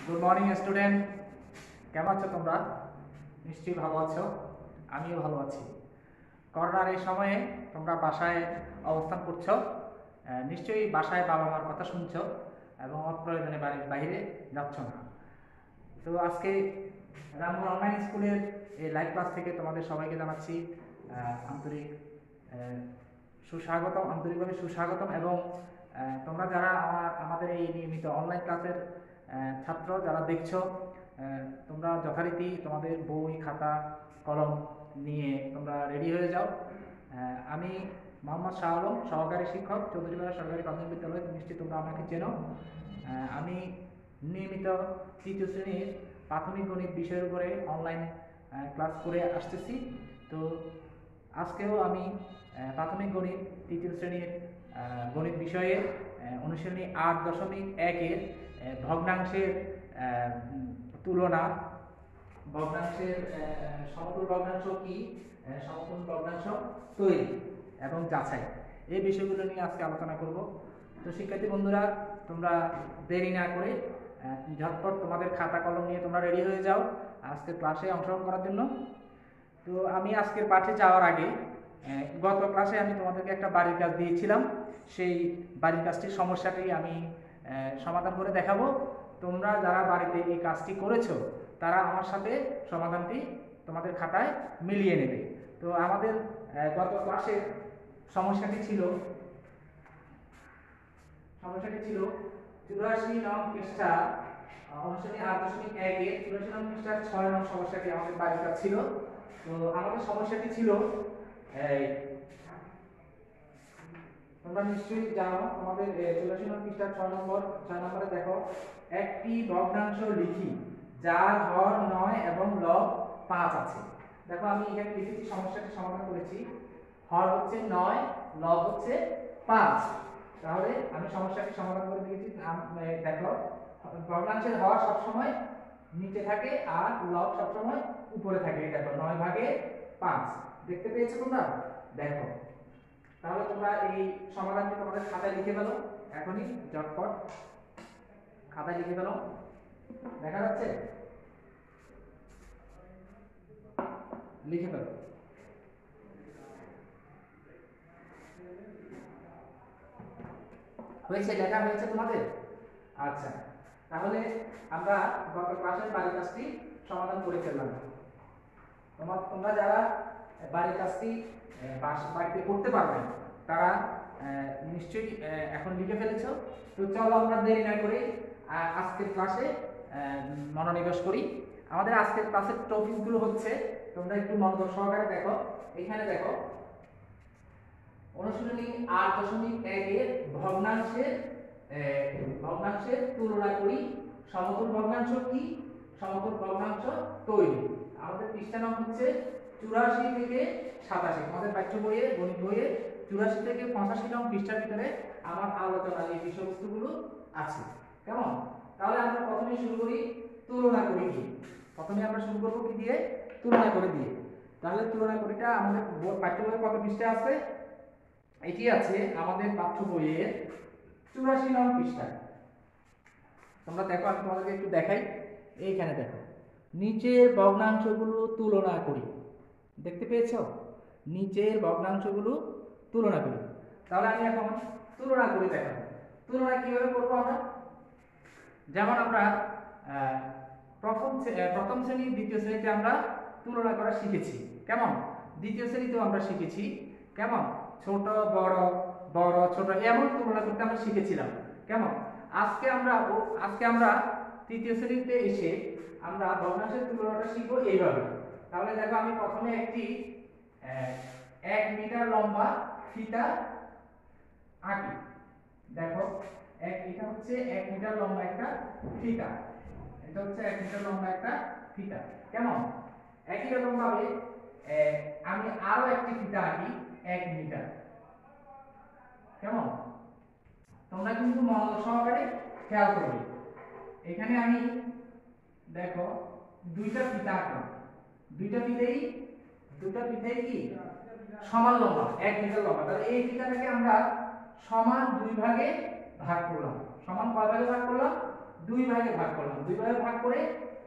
Good morning student, কেমন আছো তোমরা? নিশ্চয়ই ভালো আছো, আমিও ভালো আছি। করোনার এই সময়ে তোমরা বাসায় অবস্থান করছো, নিশ্চয়ই বাসায় বাবা মার কথা শুনছো এবং অপ্রয়োজনে বাড়ির বাইরে যাচ্ছ না। তো আজকে রামপুর অনলাইন স্কুলের এই লাইভ ক্লাস থেকে তোমাদের সবাইকে জানাচ্ছি আন্তরিক আন্তরিকভাবে সুস্বাগতম। এবং তোমরা যারা আমাদের এই নিয়মিত অনলাইন ক্লাসের ছাত্র যারা দেখছো, তোমরা যথারীতি তোমাদের বই খাতা কলম নিয়ে তোমরা রেডি হয়ে যাও। আমি মোহাম্মদ শাহ আলম, সহকারী শিক্ষক, চৌধুরীপাড়া সরকারি প্রাথমিক বিদ্যালয়। নিশ্চয়ই তোমরা আমাকে চেনো। আমি নিয়মিত তৃতীয় শ্রেণীর প্রাথমিক গণিত বিষয়ের উপরে অনলাইন ক্লাস করে আসতেছি। তো আজকেও আমি প্রাথমিক গণিত তৃতীয় শ্রেণীর গণিত বিষয়ে অনুশীলনী 8.1-এর ভগ্নাংশের তুলনা, ভগ্নাংশের সমতুল ভগ্নাংশ কি, সমতুল ভগ্নাংশ তৈরি এবং যাচাই, এই বিষয়গুলো নিয়ে আজকে আলোচনা করব। তো শিক্ষার্থী বন্ধুরা, তোমরা দেরি না করে ঝটপট তোমাদের খাতা কলম নিয়ে তোমরা রেডি হয়ে যাও আজকের ক্লাসে অংশগ্রহণ করার জন্য। তো আমি আজকের পাঠে যাওয়ার আগে গত ক্লাসে আমি তোমাদেরকে একটা বাড়ির কাজ দিয়েছিলাম, সেই বাড়ির কাজটির সমস্যাটি আমি সমাধান করে দেখাবো। তোমরা যারা বাড়িতে এই কাজটি করেছো তারা আমার সাথে সমাধানটি তোমাদের খাতায় মিলিয়ে নেবে। তো আমাদের গত ক্লাসের সমস্যাটি ছিল 84 নং পৃষ্ঠা, অনুশীলনী 8.1-এর 84 নং পৃষ্ঠার 6 নং সমস্যাটি আমাদের বাড়ির কাজ ছিল। তো আমাদের সমস্যাটি ছিল, তোমরা নিশ্চয়ই জানো, তোমাদের 84 নং পৃষ্ঠার 6 নম্বরে দেখো, একটি ভগ্নাংশ লিখি যার হর 9 এবং লব 5 আছে। দেখো আমি এখানে লিখেছি, সমস্যাটি সমাধান করেছি। হর হচ্ছে 9, লব হচ্ছে 5। তাহলে আমি সমস্যাটি সমাধান করে দিয়েছি। দেখো, ভগ্নাংশের হর সবসময় নিচে থাকে আর লব সবসময় উপরে থাকে। দেখো 9/5 দেখতে পেয়েছো তোমরা? দেখো, তাহলে তোমরা এই সমাধানটি তোমাদের খাতায় লিখে ফেলো, এখনই ঝটপট খাতায় লিখে ফেলো। দেখা যাচ্ছে? লিখে ফেলো। হয়েছে? লেখা হয়েছে তোমাদের? আচ্ছা, তাহলে আমরা গত ক্লাসের বাড়ির কাজটি সমাধান করে ফেললাম। তোমরা যারা বাড়ির কাজটি বাড়িতে করতে পারবে তারা নিশ্চয়ই এখন লিখে ফেলেছো। তো চলো আমরা দেরি না করে আজকের ক্লাসে মনোনিবেশ করি। আমাদের আজকের ক্লাসের টপিকগুলো হচ্ছে, তোমরা একটু মনোযোগ সহকারে দেখো। এখানে দেখো, অনুশীলনী 8.1-এর ভগ্নাংশের তুলনা করি, সমতুল ভগ্নাংশ কি, সমতুল ভগ্নাংশ তৈরি। আমাদের পৃষ্ঠা নাম হচ্ছে 84 থেকে 87। আমাদের পাঠ্য বইয়ে, গণিত বইয়ে 84 থেকে 85 নং পৃষ্ঠার ভিতরে আমার আলোচনা এই বিষয়বস্তুগুলো আছে। কেমন? তাহলে আমরা প্রথমে শুরু করি তুলনা করি কি। প্রথমে আমরা শুরু করব কি দিয়ে? তুলনা করে দিয়ে। তাহলে তুলনা করিটা আমাদের পাঠ্য বইয়ে কত পৃষ্ঠা আছে? এটি আছে আমাদের পাঠ্য বইয়ের 84 নং পৃষ্ঠায়। তোমরা দেখো, আমি তোমাদেরকে একটু দেখাই। এইখানে দেখো, নিচের ভগ্নাংশগুলো তুলনা করি। দেখতে পেয়েছো? নিচের ভগ্নাংশগুলো তুলনা করি। তাহলে আমি এখন তুলনা করে দেখাবো। তুলনা কিভাবে করবো আমরা? যেমন আমরা প্রথম শ্রেণী, দ্বিতীয় শ্রেণীতে আমরা তুলনা করা শিখেছি। কেমন? দ্বিতীয় শ্রেণীতেও আমরা শিখেছি। কেমন? ছোট বড়, বড় ছোট, এমন তুলনা করতে আমরা শিখেছিলাম। কেমন? আজকে আমরা তৃতীয় শ্রেণীতে এসে আমরা ভগ্নাংশের তুলনাটা শিখবো এইভাবে। তাহলে দেখো, আমি প্রথমে একটি 1 মিটার লম্বা ফিতা আঁকি। দেখো, এটা হচ্ছে 1 মিটার লম্বা একটা ফিতা। এটা হচ্ছে 1 মিটার লম্বা একটা ফিতা। কেমন? একই রকম ভাবে আমি আরো একটি ফিতা আঁকি 1 মিটার। কেমন? তোমরা কিন্তু মনোযোগ সহকারে খেয়াল করবে। এখানে আমি দেখো দুইটা ফিতা আঁকলাম। দুইটা ফিতাই কি সমান লম্বা, 1 মিটার লম্বা। তাহলে এই ফিতাটাকে আমরা সমান 2 ভাগে ভাগ করলাম। সমান কয় ভাগে ভাগ করলাম? দুই ভাগে ভাগ করলাম, দুই ভাগে ভাগ করে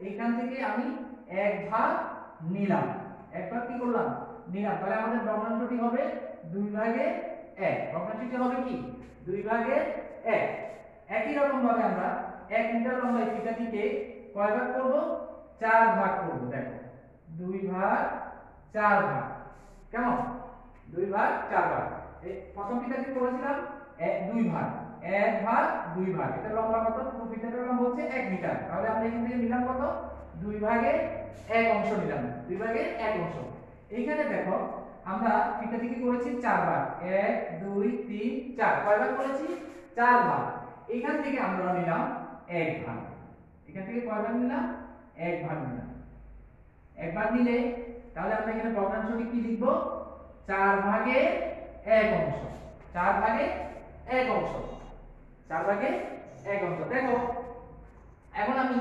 এখান থেকে আমি এক ভাগ নিলাম, এক ভাগ কি করলাম নিলাম। তাহলে আমাদের ভগ্নাংশটি হবে দুই ভাগে এক। ভগ্নাংশটি হবে কি দুই ভাগে এক। একই রকম ভাবে আমরা 1 মিটার লম্বা এই ফিতাটিকে কয় ভাগ করব, চার ভাগ করব। দেখো দুই ভাগ চার ভাগ, কেমন দুই ভাগ চার ভাগ। এই প্রথম ফিতাটি করেছিলাম দুই ভাগ, এক ভাগ দুই ভাগ। এটা লম্বা কত, পুরো ফিতাটার লম্বা হচ্ছে 1 মিটার। তাহলে আমরা এখান থেকে নিলাম কত, দুই ভাগে এক অংশ নিলাম, দুই ভাগে এক অংশ। এইখানে দেখো আমরা ফিতাটিকে করেছি চার ভাগ, 1 2 3 4, কয় ভাগ করেছি চার ভাগ। এখান থেকে আমরা নিলাম এক ভাগ, এখান থেকে কয় ভাগ নিলাম এক ভাগ নিলাম। এক ভাগ নিলে তাহলে আমরা এখানে ভগ্নাংশটি কি লিখব, চার ভাগে এক অংশ, চার ভাগে এক অংশ, চার ভাগে এক অংশ। দেখো এখন আমি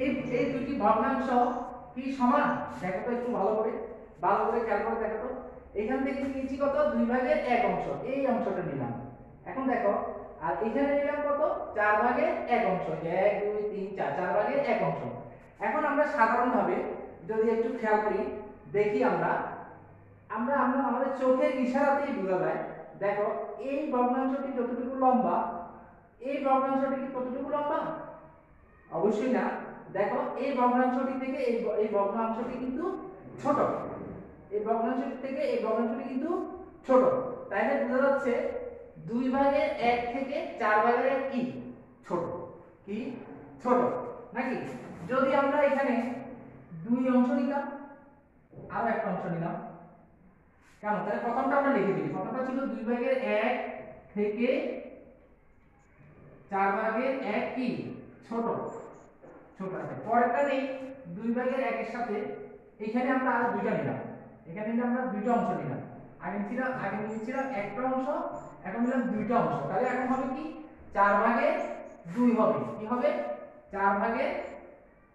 এই এই দুটি ভগ্নাংশ কি সমান, দেখো তো একটু ভালো করে খেয়াল করে দেখো তো। এখান থেকে নিয়েছি কত, দুই ভাগের এক অংশ, এই অংশটা নিলাম। এখন দেখো আর এখানে নিলাম কত, চার ভাগের এক অংশ, 1 2 3 4, চার ভাগের এক অংশ। এখন আমরা সাধারণভাবে যদি একটু খেয়াল করি, দেখি আমরা আমরা আমরা আমাদের চোখের ইশারাতেই বোঝা যায়। দেখো এই ভগ্নাংশটি যতটুকু লম্বা, এই ভগ্নাংশটি কি কতটুকু লম্বা, অবশ্যই না। দেখো এই ভগ্নাংশটি থেকে এই ভগ্নাংশটি কিন্তু ছোট, এই ভগ্নাংশটি থেকে এই ভগ্নাংশটি কিন্তু ছোট। তাইলে বোঝা যাচ্ছে দুই ভাগের এক থেকে চার ভাগের এক কি ছোট, কি ছোট নাকি। যদি আমরা এখানে দুই অংশ নিলাম আর একটা অংশ নিলাম, কেন, তাহলে প্রথমটা আমরা লিখে দিই। প্রথমটা ছিল দুই ভাগের এক থেকে চার ভাগের এক কি ছোট, ছোট আছে। পরেরটা নেই দুই ভাগের একের সাথে এখানে আমরা আর দুইটা নিলাম, এখানে নিলে আমরা দুইটা অংশ নিলাম। আগে নিয়েছিলাম একটা অংশ, এখন নিলাম দুইটা অংশ। তাহলে এখন হবে কি চার ভাগে দুই হবে, কি হবে চার ভাগে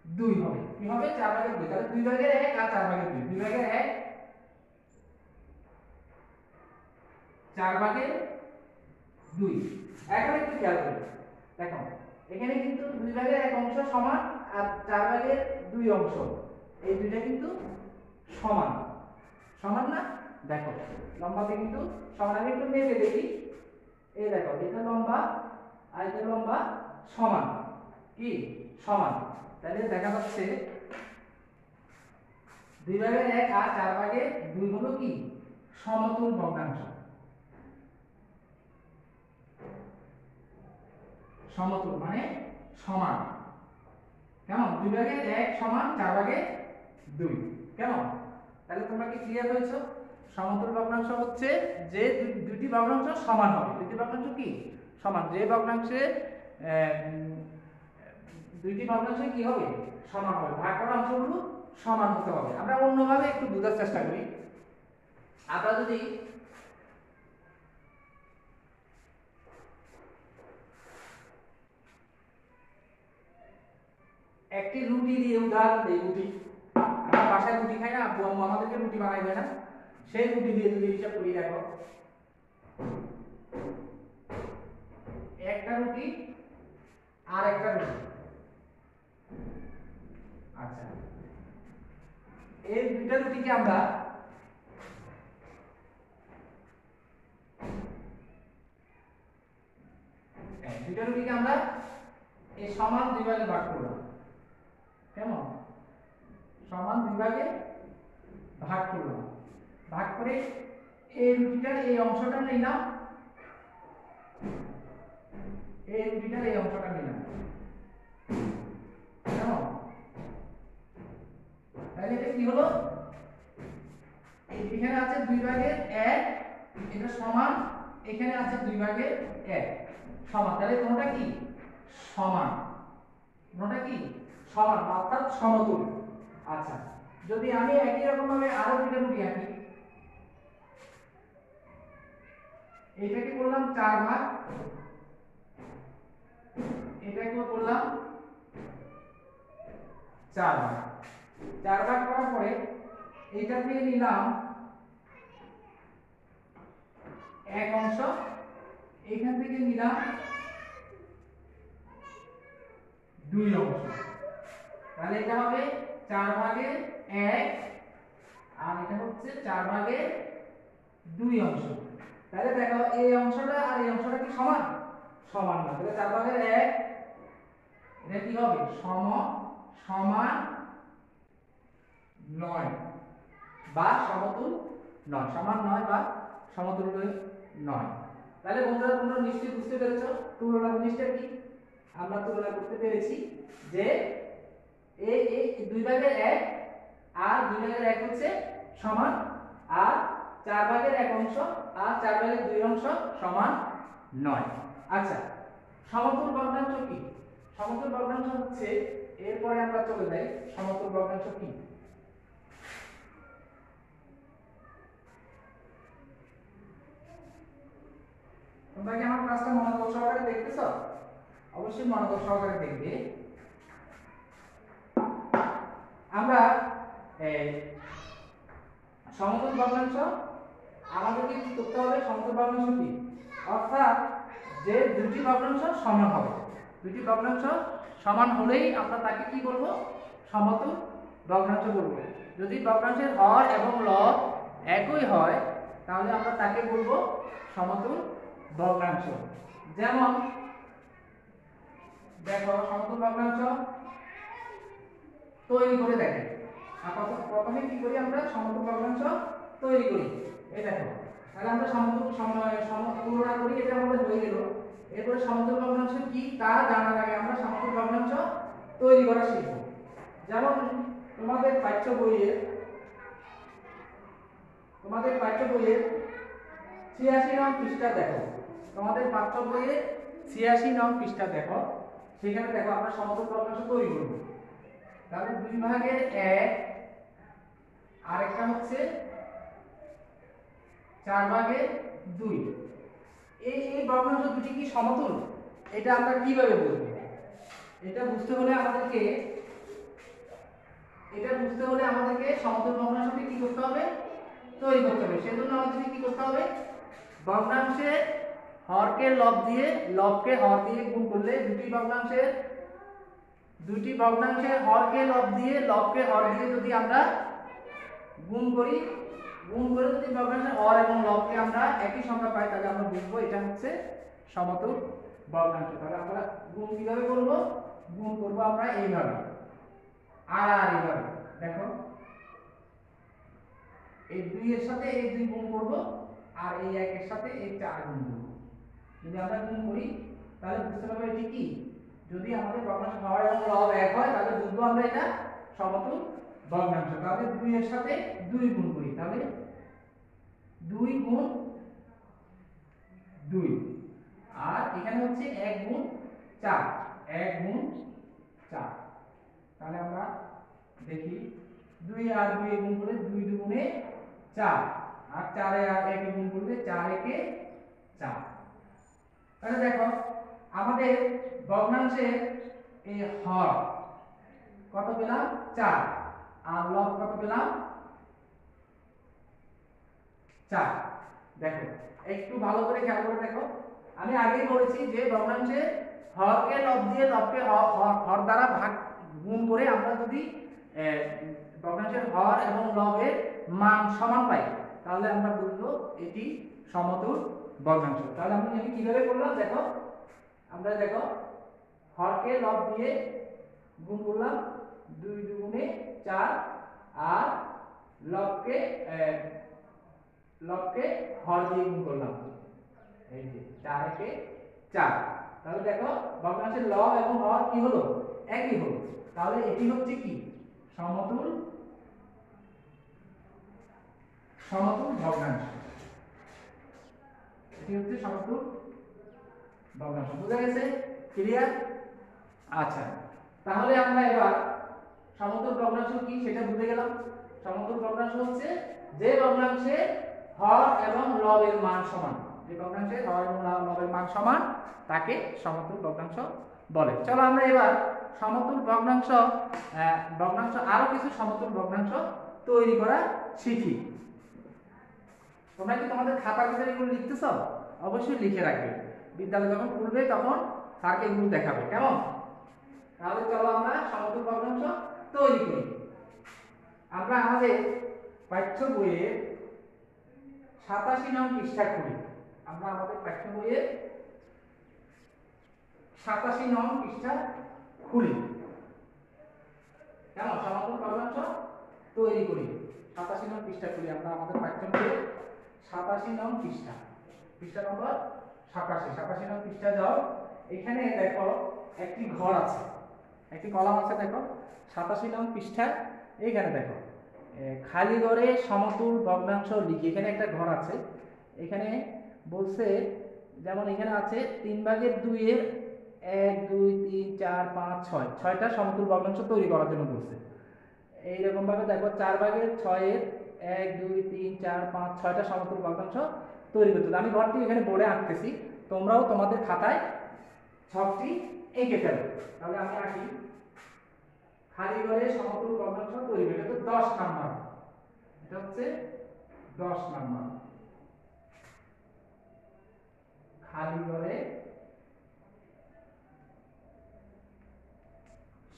দুই হবে, কি হবে চার ভাগে দুই। তাহলে দুই ভাগের এক আর চার ভাগের দুই, দুই ভাগের এক চার ভাগের দুই। এখন একটু খেয়াল করি, দেখো এখানে কিন্তু দুই ভাগের এক অংশ সমান আর চার ভাগের দুই অংশ, এই দুইটা কিন্তু সমান, সমান না। দেখো লম্বাতে কিন্তু সমান। আমি একটু মেপে দেখি, এই দেখো এটা লম্বা আর এটা লম্বা সমান, কি সমান। তাহলে দেখা যাচ্ছে দুই ভাগের এক আর চার ভাগের দুই হলো কি সমতুল ভগ্নাংশ, সমতুল মানে সমান, কেমন দুই ভাগের এক সমান চার ভাগের দুই, কেমন। তাহলে তোমরা কি ক্লিয়ার হয়েছো, সমতুল ভগ্নাংশ হচ্ছে যে দুটি ভগ্নাংশ সমান হবে। দুটি ভগ্নাংশ কি সমান, যে ভগ্নাংশে দুইটি ভগ্নাংশ কি হবে সমান হবে, ভাগ করা অংশগুলো সমান হতে হবে। আমরা অন্যভাবে একটু বোঝার চেষ্টা করি। আমরা যদি একটি রুটি দিয়ে উদাহরণ দিই, রুটি আমরা বাসায় রুটি খাই না, আব্বু আম্মু আমাদেরকে রুটি বানাই দেয় না, সেই রুটি দিয়ে যদি হিসাব করি, দেখো একটা রুটি আর একটা রুটি, আচ্ছা এই দুইটা রুটিকে আমরা এই সমান দুই ভাগে ভাগ করলাম, কেমন সমান দুই ভাগে ভাগ করলাম। ভাগ করে এই রুটিটার এই অংশটা নিলাম, এই রুটিটার এই অংশটা নিলাম, কেমন। তাহলে এটা কি হলো, এখানে আছে দুই ভাগের এক, এটা সমান, এখানে আছে দুই ভাগের এক সমান। তাহলে কোনটা কি সমান, কোনটা কি সমান অর্থাৎ সমতুল। আচ্ছা যদি আমি একই রকম ভাবে আরো দুইটা রুটি আঁকি, এটাকে করলাম চার ভাগ, এটাকে করলাম চার ভাগ। চার ভাগ করার পরে এটা থেকে নিলাম এক অংশ, এখান থেকে নিলাম 2 অংশ। তাহলে এটা হবে 4 ভাগের 1 আর এটা হচ্ছে 4 ভাগের 2 অংশ। তাহলে দেখো এই অংশটা আর এই অংশটা কি সমান? সমান না। তাহলে 4 ভাগের 1 এটা কি হবে? সমান 9 বা সমতুল 9, সমান 9 বা সমতুল 9। তাহলে বন্ধুরা তোমরা নিশ্চয়ই বুঝতে পেরেছো তুলনা জিনিসটা কি। আমরা তুলনা করতে পেরেছি যে এই 2 ভাগের 1 আর 2 ভাগের 1 হচ্ছে সমান, আর 4 ভাগের 1 অংশ আর 4 ভাগের 2 অংশ সমান 9। আচ্ছা, সমতুল ভগ্নাংশ কি? সমতুল ভগ্নাংশ হচ্ছে, এরপরে আমরা চলে যাই সমতুল ভগ্নাংশ কি। তোমরা কি আমার ক্লাসটা মনোযোগ সহকারে দেখতেছো? অবশ্যই মনোযোগ সহকারে দেখবে। আমরা সমতুল ভগ্নাংশ আমাদেরকে কি করতে হবে? সমতুল ভগ্নাংশ কি? অর্থাৎ যে দুটি ভগ্নাংশ সমান হবে, দুটি ভগ্নাংশ সমান হলেই আমরা তাকে কি বলবো? সমতুল ভগ্নাংশ বলবো। যদি ভগ্নাংশের হর এবং লব একই হয় তাহলে আমরা তাকে বলবো সমতুল ভগ্নাংশ। যেমন দেখো সমতুল ভগ্নাংশ তৈরি করে দেখেন। প্রথমে কি করি? আমরা সমতুল ভগ্নাংশ তৈরি করি। এই দেখো, তাহলে আমরা সমতুল তুলনা করি, এটা আমাদের হয়ে গেল। এরপরে সমতুল ভগ্নাংশ কি তা জানার আগে আমরা সমতুল ভগ্নাংশ তৈরি করা শিখব। যেমন তোমাদের পাঠ্য বইয়ের 86 নং পৃষ্ঠা দেখো। তোমাদের পাঠ্য বইয়ের 86 নং পৃষ্ঠা দেখো। সেখানে দেখো আমরা সমতুল ভগ্নাংশ তৈরি করব। তাহলে 2 ভাগের 1 আর একটা হচ্ছে 4 ভাগের 2। এই ভগ্নাংশ দুটি কি সমতুল? এটা আমরা কিভাবে বুঝব? এটা বুঝতে হলে আমাদেরকে সমতুল ভগ্নাংশটি কি করতে হবে? তৈরি করতে হবে। সেজন্য আমাদেরকে কি করতে হবে? ভগ্নাংশের হরকে লব দিয়ে, লবকে হর দিয়ে গুণ করলে দুটি ভগ্নাংশের হরকে লব দিয়ে, লবকে হর দিয়ে যদি আমরা গুণ করে যদি ভগ্নাংশের হর এবং লবকে আমরা একই সংখ্যা পাই তাহলে আমরা বুঝবো এটা হচ্ছে সমতুল ভগ্নাংশ। তাহলে আমরা গুণ কিভাবে করব? গুণ করব আমরা এইভাবে আর এইভাবে। দেখো এই 2 এর সাথে এই 2 গুণ করব আর এই 1 এর সাথে এই 4 গুণ করব। যদি আমরা গুণ করি তাহলে বুঝতে পারবো এটি কি। যদি আমাদের ভগ্নাংশের হর এবং লব এক হয় তাহলে বুঝবো আমরা এটা সমতুল ভগ্নাংশ। তাহলে 2 এর সাথে 2 গুণ করি, তাহলে 2 গুণ 2 আর এখানে হচ্ছে 1 গুণ 4, 1 গুণ 4। তাহলে আমরা দেখি 2 আর 2 এ গুণ করলে 2 দুগুণে 4 আর 4 এ আর 1 এ গুণ করলে 4 একে 4। তাহলে দেখো আমাদের ভগ্নাংশের এই হর কত পেলাম? 4 আর লব কত পেলাম? 4। দেখো একটু ভালো করে খেয়াল করে দেখো, আমি আগেই বলেছি যে ভগ্নাংশের হরকে লব দিয়ে, লবকে হর দ্বারা ভাগ গুণ করে আমরা যদি ভগ্নাংশের হর এবং লবের মান সমান পাই তাহলে আমরা বুঝবো এটি সমতুল ভগ্নাংশ। তাহলে আমি কিভাবে করলাম দেখো, আমরা দেখো হরকে লব দিয়ে গুণ করলাম 2 দুগুণে 4 আর লবকে হর দিয়ে গুণ করলাম, এই যে 4 একে 4। তাহলে দেখো ভগ্নাংশের লব এবং হর কি হলো? একই হলো। তাহলে এটি হচ্ছে কি? সমতুল ভগ্নাংশ। এটি হচ্ছে সমতুল ভগ্নাংশ। বুঝা গেছে? ক্লিয়ার? আচ্ছা, তাহলে আমরা এবার সমতুল ভগ্নাংশ কি সেটা বুঝে গেলাম। সমতুল ভগ্নাংশ হচ্ছে যে ভগ্নাংশে হর এবং লবের মান সমান, যে ভগ্নাংশে হর এবং লবের মান সমান তাকে সমতুল ভগ্নাংশ বলে। চলো আমরা এবার সমতুল ভগ্নাংশ আরো কিছু সমতুল ভগ্নাংশ তৈরি করা শিখি। তোমরা কি তোমাদের খাতার ভিতরে এগুলো লিখতেছ? অবশ্যই লিখে রাখবে। বিদ্যালয় যখন খুলবে তখন স্যারকে এগুলো দেখাবে, কেমন? তাহলে চলো আমরা সমতুল ভগ্নাংশ তৈরি করি। আমরা আমাদের পাঠ্য বইয়ের 87 নং পৃষ্ঠা খুলি। আমরা আমাদের পাঠ্য বইয়ের 87 নং পৃষ্ঠা খুলি। কেমন সমতুল ভগ্নাংশ তৈরি করি। 87 নং পৃষ্ঠা খুলি। আমরা আমাদের পাঠ্য বইয়ের 87 নং পৃষ্ঠা, পৃষ্ঠা নম্বর 87 নং পৃষ্ঠা যাও। এখানে দেখো একটি ঘর আছে, একটি কলাম আছে। দেখো 87 নং পৃষ্ঠায় এইখানে দেখো খালি ঘরে সমতুল ভগ্নাংশ লিখি। এখানে একটা ঘর আছে। এখানে বলছে যেমন এখানে আছে 3/2 এর 1 2 3 4 5 6 6টা সমতুল ভগ্নাংশ তৈরি করার জন্য বলছে। এইরকম ভাবে দেখো 4/6 এর 1 2 3 4 5 6টা সমতুল ভগ্নাংশ তৈরি করতে। আমি ঘরটি এখানে বোর্ডে আঁকতেছি, তোমরাও তোমাদের খাতায় ছকটি এঁকে ফেলো। তাহলে আমি আঁকি খালি ঘরে সমতুল ভগ্নাংশ তৈরি করে। এটা তো 10 নাম্বার, এটা হচ্ছে 10 নাম্বার। খালি ঘরে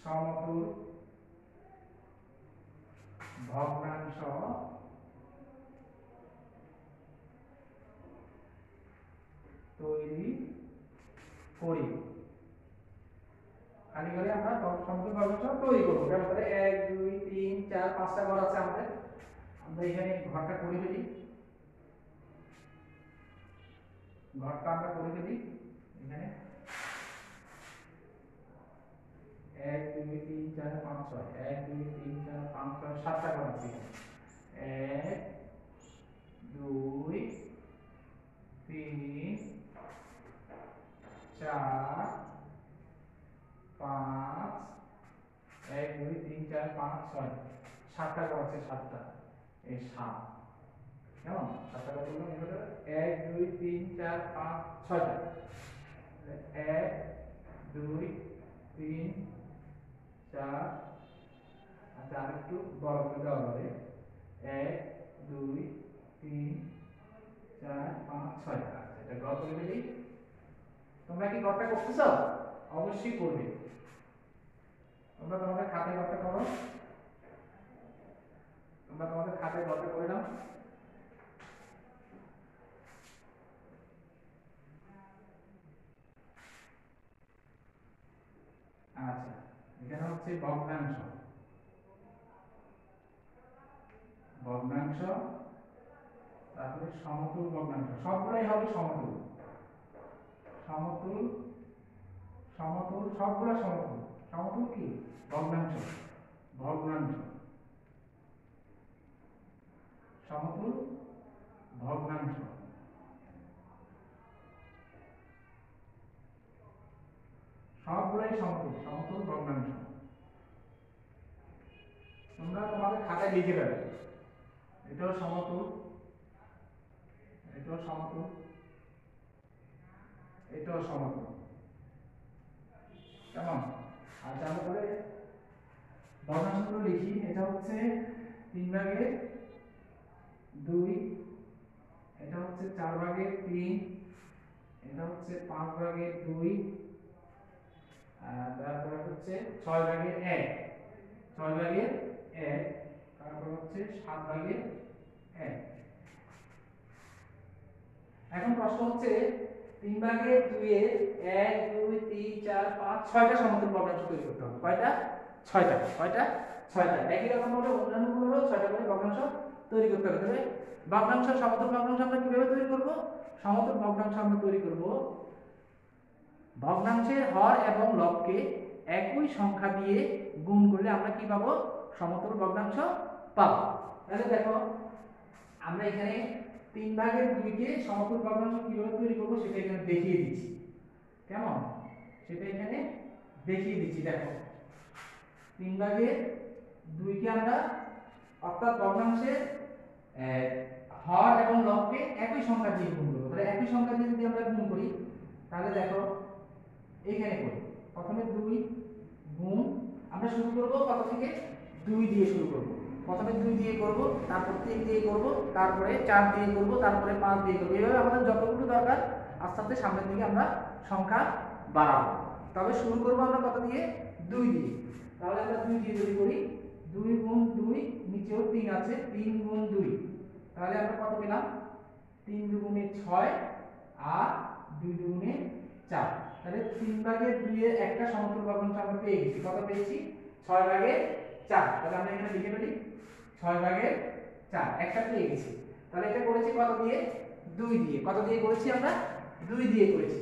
সমতুল ভগ্নাংশ তৈরি করি। খালি ঘরে আমরা সমতুল ভগ্নাংশ তৈরি করবো। কেমন করে 1 2 3 4 5টা ঘর আছে আমাদের। আমরা এখানে ঘরটা করে ফেলি। ঘরটা আমরা করে ফেলি এখানে 1 2 3 4 5 6 1 2 3 4 5 6 7টা ঘর আছে। 1 2 3 4 5 1 2 3 4 5 6 7টা ঘর আছে। 7টা এই 7 কেমন 7টা ঘর বললাম এগুলো 1 2 3 4 5 6টা 1 2 3 4 আচ্ছা আরেকটু বড় করে দেওয়া হবে 1 2 3 4 5 6টা। এটা ঘর করে ফেলি। তোমরা কি ঘরটা করতেছো? অবশ্যই করবে। তোমরা তোমাদের খাতায় ঘরটা করো। তোমরা তোমাদের খাতায় ঘরটা করে নাও। আচ্ছা এখানে হচ্ছে ভগ্নাংশ, ভগ্নাংশ তারপরে সমতুল ভগ্নাংশ, সবগুলাই হবে সমতুল। সমতুল সমতুল সবগুলা সমতুল। সমতুল কি ভগ্নাংশ, ভগ্নাংশ সমতুল ভগ্নাংশ সবগুলাই সমতুল, সমতুল ভগ্নাংশ। তোমরা তোমাদের খাতায় লিখে দেবে এটাও সমতুল, এটাও সমতুল, এটাও সমতুল। কেমন? আর তারপরে ভগ্নাংশগুলো লিখি। এটা হচ্ছে 3/2, এটা হচ্ছে 4/3, এটা হচ্ছে 5/2, তারপরে হচ্ছে 6/1, 6/1, তারপর হচ্ছে 7/1। এখন প্রশ্ন হচ্ছে 3/2 এর 1 2 3 4 5 6টা সমতুল ভগ্নাংশ তৈরি করতে হবে। কয়টা? 6টা। কয়টা? 6টা। একই রকম ভাবে অন্যান্যগুলোরও 6টা করে ভগ্নাংশ তৈরি করতে হবে। তবে ভগ্নাংশ সমতুল ভগ্নাংশ আমরা কিভাবে তৈরি করব? সমতুল ভগ্নাংশ আমরা তৈরি করব ভগ্নাংশের হর এবং লবকে একই সংখ্যা দিয়ে গুণ করলে আমরা কি পাবো? সমতুল ভগ্নাংশ পাবো। তাহলে দেখো আমরা এখানে 3/2 কে সমতুল ভগ্নাংশ কিভাবে তৈরি করব সেটা এখানে দেখিয়ে দিচ্ছি। কেমন? সেটা এখানে দেখিয়ে দিচ্ছি। দেখো 3/2 কে আমরা অর্থাৎ ভগ্নাংশের হর এবং লবকে একই সংখ্যা দিয়ে গুণ করব। তাহলে একই সংখ্যা দিয়ে যদি আমরা গুণ করি তাহলে দেখো এইখানে করি প্রথমে 2 গুণ, আমরা শুরু করব কত থেকে? 2 দিয়ে শুরু করব। প্রথমে 2 দিয়ে করব, তারপর 3 দিয়ে করব, তারপরে 4 দিয়ে করব, তারপরে 5 দিয়ে করব। এইভাবে আমাদের যতগুলো দরকার আস্তে আস্তে সামনের দিকে আমরা সংখ্যা বাড়াবো। তবে শুরু করবো আমরা কত দিয়ে? 2 দিয়ে। তাহলে আমরা 2 দিয়ে যদি করি, 2 গুণ 2, নিচেও 3 আছে, 3 গুণ 2, তাহলে আমরা কত পেলাম? 3 দুগুণে 6 আর 2 দুগুণে 4। তাহলে 3 ভাগের 2 এর একটা সমতুল ভগ্নাংশ আমরা পেয়ে গেছি। কত পেয়েছি? 6 ভাগের 4। তাহলে আমরা এখানে লিখে ফেলি 6 ভাগের 4 একটা পেয়ে গেছি। তাহলে এটা করেছি কত দিয়ে? 2 দিয়ে। কত দিয়ে করেছি আমরা? 2 দিয়ে করেছি।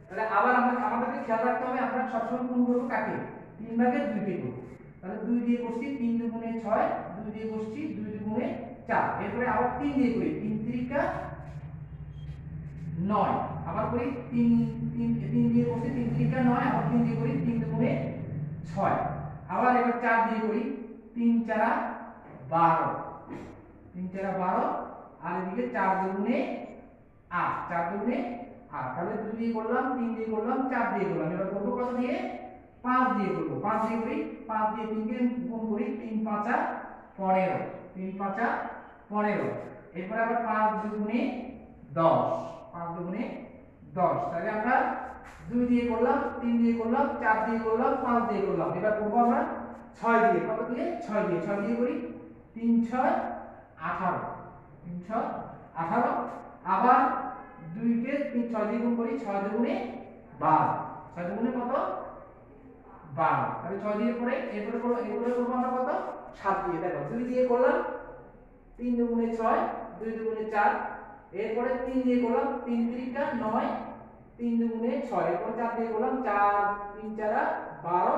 তাহলে আবার আমাদেরকে খেয়াল রাখতে হবে আমরা সবসময় কোন করব? কাকে? 3 ভাগের 2 কে করব। তাহলে 2 দিয়ে করছি, 3 দুগুণে 6, 2 দিয়ে করছি, 2 দুগুণে 4। এরপরে আবার 3 দিয়ে করি, 3 3কা 9। আবার করি 3 দিয়ে করছি, 3 3কা 9, আবার 3 দিয়ে করি, 3 দুগুণে 6। আবার এবার 4 দিয়ে করি, 3 4 12, 3 4 12, আর এদিকে 4 দুগুণে 8, 4 দুগুণে 8। তাহলে 2 দিয়ে করলাম, 3 দিয়ে করলাম, 4 দিয়ে করলাম। এবার করব কত দিয়ে? 5 দিয়ে করব। 5 দিয়ে করি, 5 দিয়ে 3 কে গুণ করি, 3 5 15, 3 5 15। এরপর আবার 5 দুগুণে 10, 5 দুগুণে 10। তাহলে আমরা 2 দিয়ে করলাম, 3 দিয়ে করলাম, 4 দিয়ে করলাম, 5 দিয়ে করলাম। এবার করব আমরা 6 দিয়ে। কত দিয়ে? 6 দিয়ে। 6 দিয়ে করি, 3 6 18, 3 6 18। আবার 2 কে 3 6 দিয়ে গুণ করি, 6 দুগুণে 12, 6 দুগুণে কত? 12। তাহলে 6 দিয়ে করে এরপরে করব আমরা কত? 7 দিয়ে। দেখো 2 দিয়ে করলাম, 3 দুগুণে 6, 2 দুগুণে 4। এরপরে 3 দিয়ে করলাম, 3 3কা 9, 3 দুগুণে 6। এরপর 4 দিয়ে করলাম, 4 3 4 12।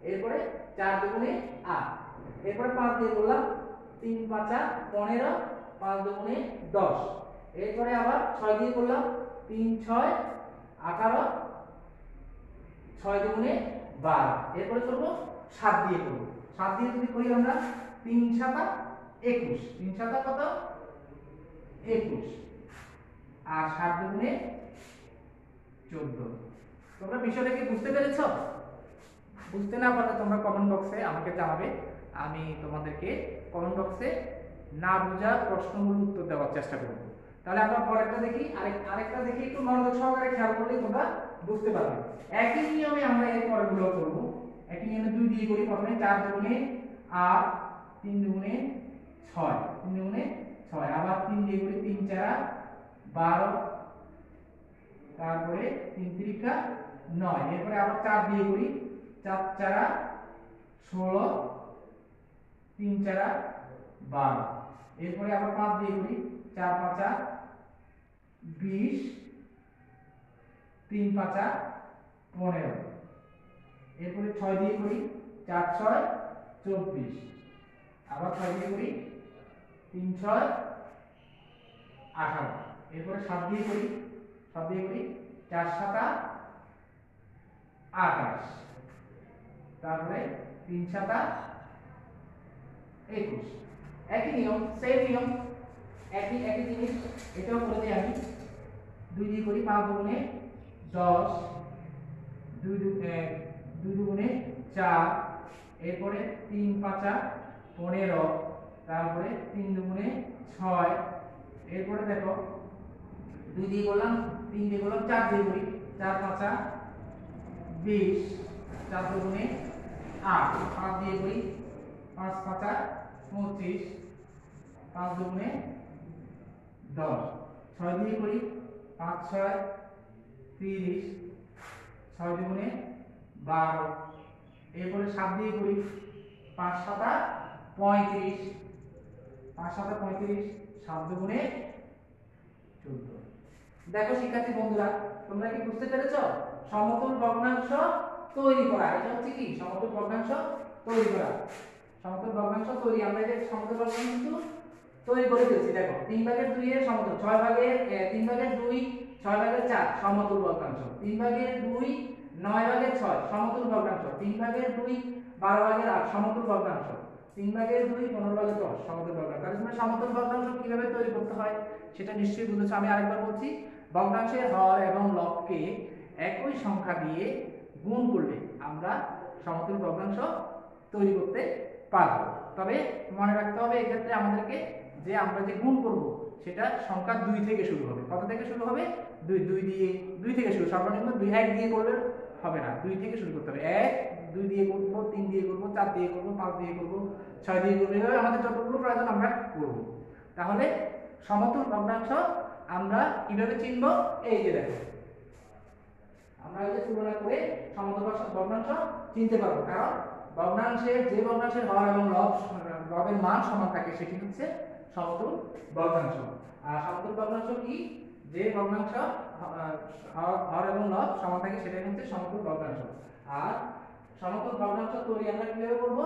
এরপরে 4 দুগুণে 8। এরপরে 5 দিয়ে করলাম, 3 5 15, 5 দুগুণে 10। এরপরে আবার 6 দিয়ে করলাম, 3 6 18, 6 দুগুণে 12। এরপরে করব 7 দিয়ে করব। 7 দিয়ে যদি করি আমরা, 3 7 21, 3 7 কত? 21, আর 7 দুগুণে 14। তোমরা বিষয়টা কি বুঝতে পেরেছো? বুঝতে না পারলে তোমরা কমেন্ট বক্সে আমাকে জানাবে, আমি তোমাদেরকে কমেন্ট বক্সে না বোঝা প্রশ্নগুলোর উত্তর দেওয়ার চেষ্টা করব। তাহলে আমরা পরেরটা দেখি, আরেকটা দেখি, একটু মনোযোগ সহকারে খেয়াল করলেই তোমরা বুঝতে পারবে। একই নিয়মে আমরা এর পরেরগুলো করব। একই নিয়মে 2 দিয়ে করি। প্রথমে 4 দুগুণে 8, 3 দুগুণে 6, 3 দুগুণে 6। আবার 3 দিয়ে করি, 3 4 12, তারপরে 3 3কা 9। এরপরে আবার 4 দিয়ে করি, 4 4 16, 3 4 12। এরপরে আবার 5 দিয়ে করি, 4 5 20, 3 5 15। এরপরে 6 দিয়ে করি, 4 6 24। আবার 6 দিয়ে করি, 3 6 18। এরপরে 7 দিয়ে করি, 7 দিয়ে করি, 4 7 28। তারপরে 3 7 21। একই নিয়ম, সেম নিয়ম, একই জিনিস। এটাও করে দিই আমি। 2 দিয়ে করি, 5 দুগুণে 10, 2 দুগুণে 4। এরপরে 3 5 15, তারপরে 3 দুগুণে 6। এরপরে দেখো 2 দিয়ে করলাম, 3 দিয়ে করলাম, 4 দিয়ে করি, 4 5 20, 4 দুগুণে 8। 5 দিয়ে করি, 5 5 25, 5 দুগুণে 10। 6 দিয়ে করি, 5 6 30, 6 দুগুণে 12। এরপরে 7 দিয়ে করি, 5 7 35, 5 7 35, 7 দুগুণে 14। দেখো শিক্ষার্থী বন্ধুরা, তোমরা কি বুঝতে পেরেছো? সমতুল ভগ্নাংশ তৈরি করা, এটা হচ্ছে কি? সমতুল ভগ্নাংশ তৈরি করা। সমতুল ভগ্নাংশ তৈরি, আমরা এই সমতুল ভগ্নাংশ কিন্তু তৈরি করে ফেলছি। দেখো 3 ভাগের 2 এর সমতুল, 3 ভাগের 2 6 ভাগের 4 সমতুল ভগ্নাংশ, 3 ভাগের 2 9 ভাগের 6 সমতুল ভগ্নাংশ, 3 ভাগের 2 12 ভাগের 8 সমতুল ভগ্নাংশ, 3 ভাগের 2 15 ভাগের 10 সমতুল ভগ্নাংশ। তাহলে তোমরা সমতুল ভগ্নাংশ কিভাবে তৈরি করতে হয় সেটা নিশ্চয়ই বুঝেছো। আমি আরেকবার বলছি, ভগ্নাংশের হর এবং লবকে একই সংখ্যা দিয়ে গুণ করলে আমরা সমতুল ভগ্নাংশ তৈরি করতে পারবো। তবে মনে রাখতে হবে এক্ষেত্রে আমাদেরকে, যে আমরা যে গুণ করব সেটা সংখ্যা 2 থেকে শুরু হবে। কত থেকে শুরু হবে? দুই দুই দিয়ে, দুই থেকে শুরু, সর্বনিম্ন দুই, এক দিয়ে করলে হবে না, দুই থেকে শুরু করতে হবে। এক, দুই দিয়ে করবো, তিন দিয়ে করবো, চার দিয়ে করবো, পাঁচ দিয়ে করবো, ছয় দিয়ে করবো, এভাবে আমাদের যতগুলো প্রয়োজন আমরা করব। তাহলে সমতুল ভগ্নাংশ আমরা কিভাবে চিনব? এই যে দেখো, আমরা এই যে তুলনা করে সমতুল ভগ্নাংশ চিনতে পারবো, কারণ ভগ্নাংশের যে ভগ্নাংশের হর এবং লবের মান সমান থাকে সেটি হচ্ছে সমতুল ভগ্নাংশ। আর সমতুল ভগ্নাংশ কি? যে ভগ্নাংশ হর এবং লব সমান থাকে সেটাই হচ্ছে সমতুল ভগ্নাংশ। আর সমতুল ভগ্নাংশ তৈরি আমরা কিভাবে করব?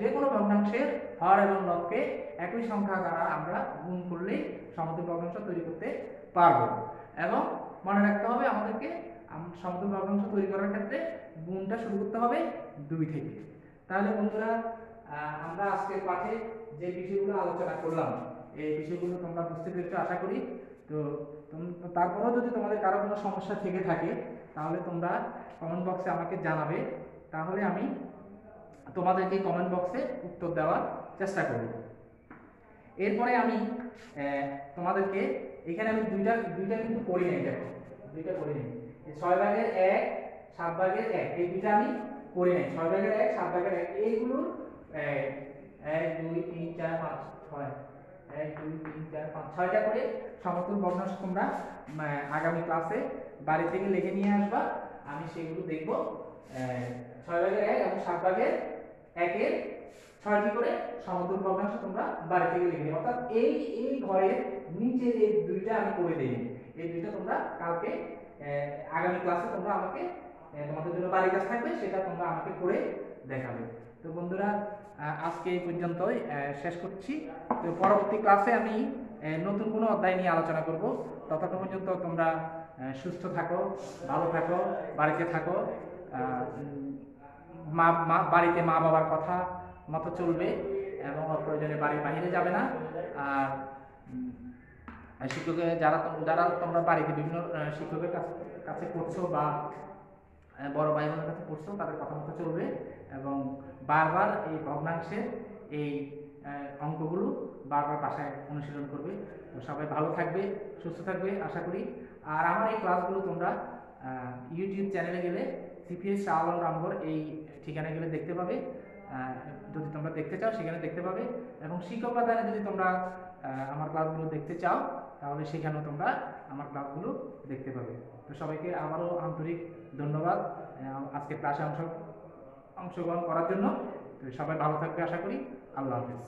যে কোনো ভগ্নাংশের হর এবং লবকে একই সংখ্যা দ্বারা আমরা গুণ করলে সমতুল ভগ্নাংশ তৈরি করতে পারবো। এবং মনে রাখতে হবে আমাদেরকে সমতুল ভগ্নাংশ তৈরি করার ক্ষেত্রে গুণটা শুরু করতে হবে 2 থেকে। তাহলে বন্ধুরা, আমরা আজকের পাঠে যে বিষয়গুলো আলোচনা করলাম এই বিষয়গুলো তোমরা বুঝতে পেরেছো আশা করি। তো তারপরেও যদি তোমাদের কারো কোনো সমস্যা থেকে থাকে তাহলে তোমরা কমেন্ট বক্সে আমাকে জানাবে, তাহলে আমি তোমাদেরকে কমেন্ট বক্সে উত্তর দেওয়ার চেষ্টা করব। এরপরে আমি তোমাদেরকে এখানে আমি দুইটা কিন্তু করি নাই, দেখো দুইটা করি নাই, 6 ভাগের 1, 7 ভাগের 1, এই দুইটা আমি করি নাই। 6 ভাগের 1, 7 ভাগের 1, এইগুলোর 1 2 3 4 5 6, 1 2 3 4 5 6টা করে সমতুল ভগ্নাংশ তোমরা আগামী ক্লাসে বাড়ি থেকে লিখে নিয়ে আসবা, আমি সেগুলো দেখব। 6 ভাগের 1 এবং 7 ভাগের 1 এর 6টি করে সমতুল ভগ্নাংশ তোমরা বাড়ি থেকে লিখে নেবে। অর্থাৎ এই ঘরের নিচের এই দুইটা আমি করে দেই, এই দুইটা তোমরা কালকে আগামী ক্লাসে তোমরা আমাকে তোমাদের জন্য বাড়ির কাজ থাকবে, সেটা তোমরা আমাকে করে দেখাবে। তো বন্ধুরা, আজকে এই পর্যন্তই শেষ করছি। তো পরবর্তী ক্লাসে আমি নতুন কোনো অধ্যায় নিয়ে আলোচনা করব। ততক্ষণ পর্যন্ত তোমরা সুস্থ থাকো, ভালো থাকো, বাড়িতে থাকো, বাড়িতে মা বাবার কথা মতো চলবে এবং প্রয়োজনে বাড়ির বাইরে যাবে না। আর শিক্ষকের যারা তোমরা বাড়িতে বিভিন্ন শিক্ষকের কাছে পড়ছো বা বড় ভাই বোনের কাছে পড়ছো, তাদের কথা মতো চলবে এবং বারবার এই ভগ্নাংশের এই অঙ্কগুলো বারবার বাসায় অনুশীলন করবে। তো সবাই ভালো থাকবে, সুস্থ থাকবে আশা করি। আর আমার এই ক্লাসগুলো তোমরা ইউটিউব চ্যানেলে গেলে সিপিএস শাহ আলম রামগড় এই ঠিকানায় গেলে দেখতে পাবে। যদি তোমরা দেখতে চাও সেখানে দেখতে পাবে, এবং শিক্ষক পাঠদানে যদি তোমরা আমার ক্লাসগুলো দেখতে চাও তাহলে সেখানেও তোমরা আমার ক্লাসগুলো দেখতে পাবে। তো সবাইকে আবারও আন্তরিক ধন্যবাদ আজকে ক্লাসে অংশগ্রহণ করার জন্য। তো সবাই ভালো থাকবে আশা করি। আল্লাহ হাফেজ।